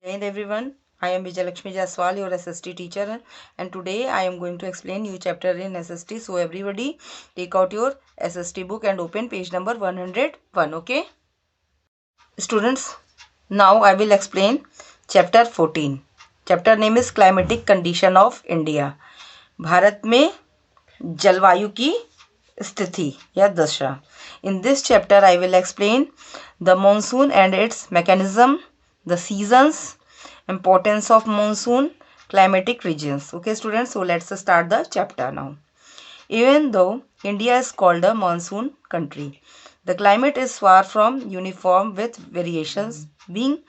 Hey everyone, I am Vijayalakshmi Jaiswal, your SST teacher, and today I am going to explain new chapter in SST. So everybody take out your SST book and open page number 101, okay? Students, now I will explain chapter 14. Chapter name is Climatic Condition of India. Bharat में जलवायु की स्थिति या दशा. In this chapter I will explain the monsoon and its mechanism, the seasons, importance of monsoon, climatic regions. Okay students, so let's start the chapter now. Even though India is called a monsoon country, the climate is far from uniform with variations being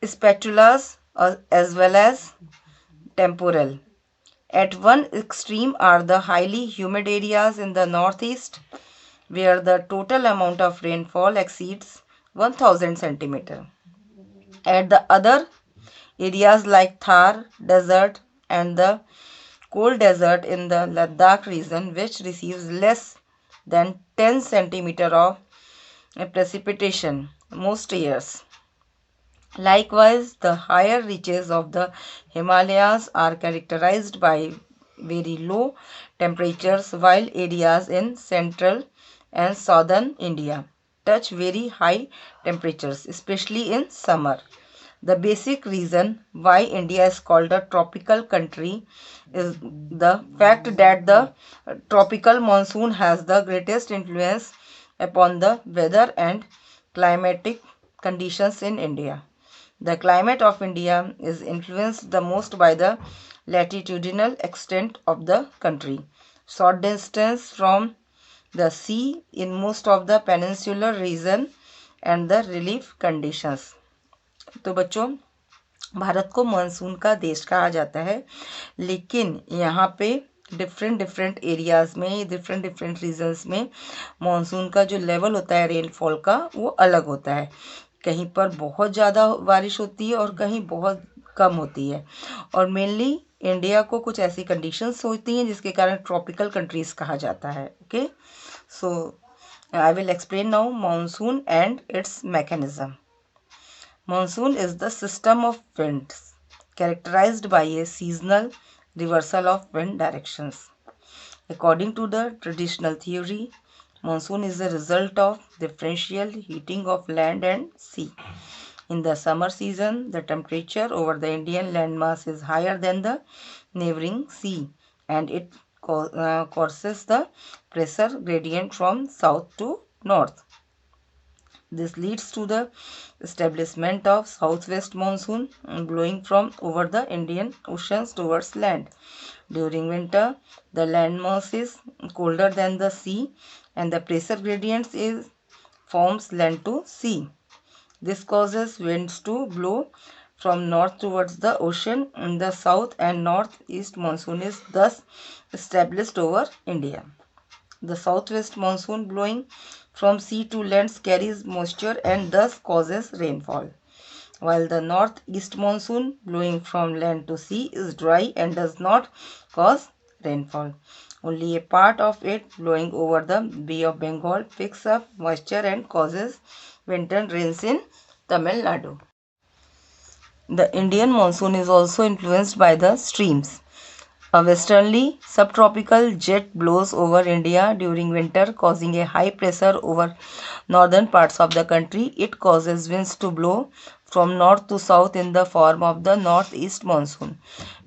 speculative as well as temporal. At one extreme are the highly humid areas in the northeast, where the total amount of rainfall exceeds 1000 centimeter. At the other, areas like Thar Desert and the cold desert in the Ladakh region, which receives less than 10 centimeter of precipitation most years. Likewise, the higher reaches of the Himalayas are characterized by very low temperatures, while areas in central and southern India touch very high temperatures, especially in summer. The basic reason why India is called a tropical country is the fact that the tropical monsoon has the greatest influence upon the weather and climatic conditions in India. The climate of India is influenced the most by the latitudinal extent of the country. Short distance from the sea in most of the peninsular region and the relief conditions. तो बच्चों, भारत को monsoon का देश कहा जाता है, लेकिन यहाँ पे डिफरेंट एरियाज़ में डिफरेंट रीजन्स में मानसून का जो लेवल होता है रेनफॉल का वो अलग होता है. कहीं पर बहुत ज़्यादा बारिश होती है और कहीं बहुत कम होती है, और मेनली इंडिया को कुछ ऐसी कंडीशंस होती हैं जिसके कारण ट्रॉपिकल कंट्रीज़ कहा जाता है. Okay, so I will explain now monsoon and it's mechanism. Monsoon is the system of winds characterized by a seasonal reversal of wind directions. According to the traditional theory, monsoon is a result of differential heating of land and sea. In the summer season, the temperature over the Indian landmass is higher than the neighboring sea, and it causes the pressure gradient from south to north. This leads to the establishment of southwest monsoon blowing from over the Indian Oceans towards land. During winter, the landmass is colder than the sea and the pressure gradient forms land to sea. This causes winds to blow from north towards the ocean in the south, and northeast monsoon is thus established over India. The southwest monsoon blowing from sea to land carries moisture and thus causes rainfall, while the northeast monsoon blowing from land to sea is dry and does not cause rainfall. Only a part of it blowing over the Bay of Bengal picks up moisture and causes winter rains in Tamil Nadu. The Indian monsoon is also influenced by the streams. A westerly subtropical jet blows over India during winter, causing a high pressure over northern parts of the country. It causes winds to blow from north to south in the form of the northeast monsoon.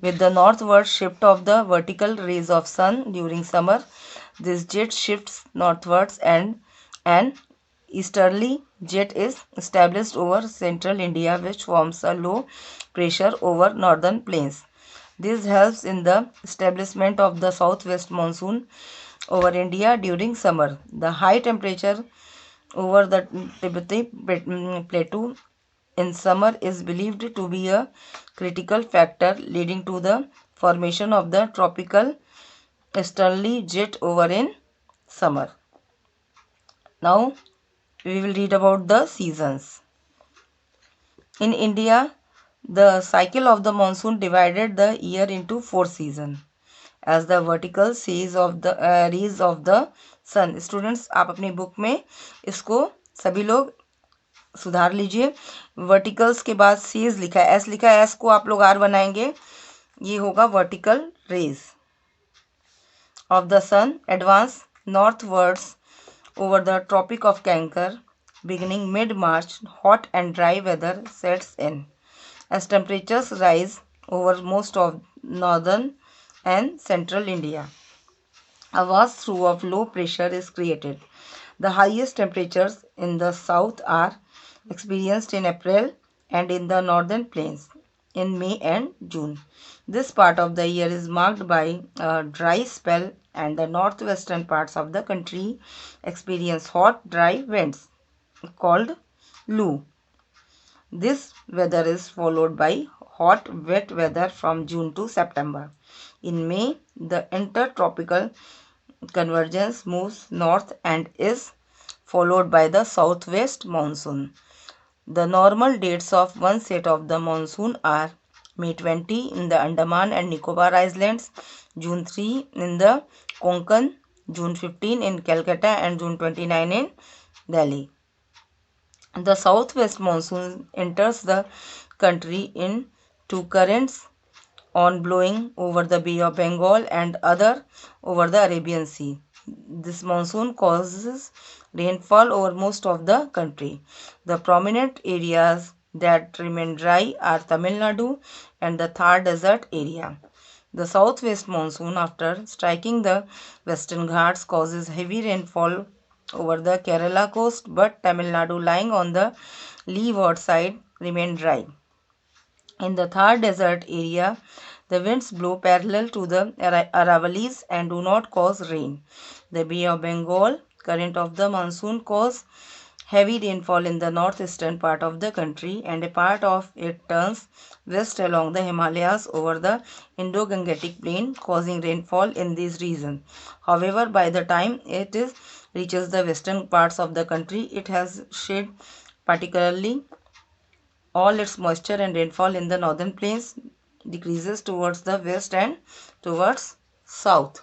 With the northward shift of the vertical rays of sun during summer, this jet shifts northwards and an easterly jet is established over central India, which forms a low pressure over northern plains. This helps in the establishment of the southwest monsoon over India during summer. The high temperature over the Tibetan plateau in summer is believed to be a critical factor leading to the formation of the tropical easterly jet over in summer. Now we will read about the seasons. In India, the cycle of the monsoon divided the year into 4 seasons as the vertical rays of the sun. Students, आप अपनी book में इसको सभी लोग सुधार लीजिए। Verticals के बाद सीज लिखा है, एस लिखा है, एस को आप लोग आर बनाएंगे, ये होगा vertical rays of the sun advance northwards over the Tropic of Cancer beginning mid-March. Hot and dry weather sets in as temperatures rise over most of northern and central India. A vast through of low pressure is created. The highest temperatures in the south are experienced in April and in the northern plains in May and June. This part of the year is marked by a dry spell, and the northwestern parts of the country experience hot, dry winds called Lu. This weather is followed by hot, wet weather from June to September. In May, the intertropical convergence moves north and is followed by the southwest monsoon. The normal dates of one set of the monsoon are May 20 in the Andaman and Nicobar Islands, June 3 in the Konkan, June 15 in Calcutta, and June 29 in Delhi. The southwest monsoon enters the country in two currents, one blowing over the Bay of Bengal and other over the Arabian Sea. This monsoon causes rainfall over most of the country. The prominent areas that remain dry are Tamil Nadu and the Thar Desert area. The southwest monsoon, after striking the western Ghats, causes heavy rainfall over the Kerala coast, but Tamil Nadu, lying on the leeward side, remain dry. In the Thar Desert area, the winds blow parallel to the Aravallis and do not cause rain. The Bay of Bengal current of the monsoon cause heavy rainfall in the northeastern part of the country, and a part of it turns west along the Himalayas over the Indo-Gangetic plain, causing rainfall in these regions. However, by the time reaches the western parts of the country, it has shed particularly all its moisture, and rainfall in the northern plains decreases towards the west and towards south.